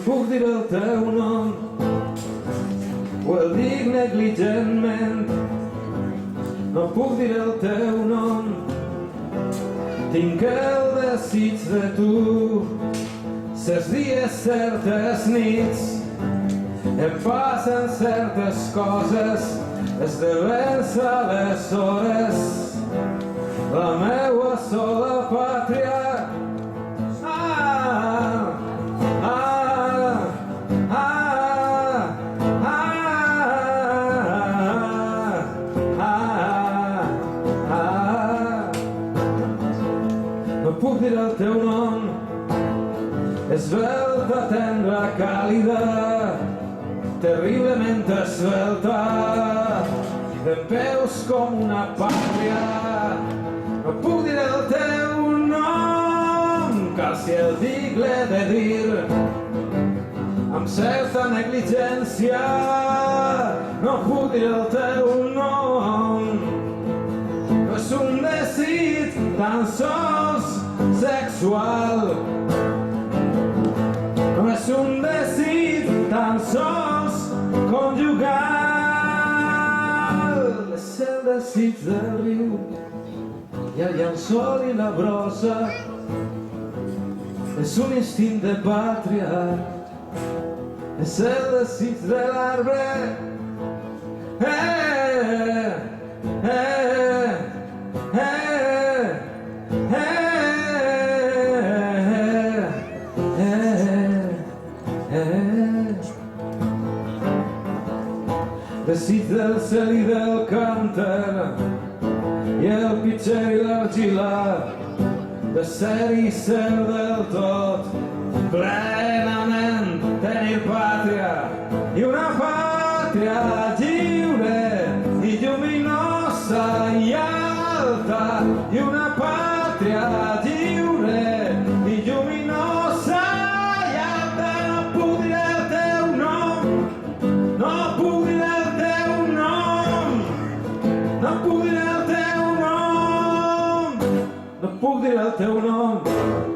puc dir el teu nom, o el dic negligentment. No puc dir el teu nom, tinc el desig de tu. Certs dies, certes nits, em passen certes coses, esdevens aleshores la meua sola pàtria. No puc dir el teu nom, esvelta, tendra, càlida, terriblement esvelta, dempeus com una pàtria. No puc dir el teu nom, cal si el dic l'he de dir amb certa negligència. No puc dir el teu nom, no és un desig tan sols sexual, no és un desig tan sols conjugal. És el desig del riu i el llençol i la brossa, és un instint de pàtria, és el desig de l'arbre. Desig del cel i del cànter, i el pitxer i l'argila, de ser i ser del tot, plenament tenir pàtria, i una pàtria lliure i lluminosa i alta, i una pàtria lliure i lluminosa i alta. No puc dir el teu nom, no puc dir el teu nom, no puc dir el teu nom, no puc dir el teu nom.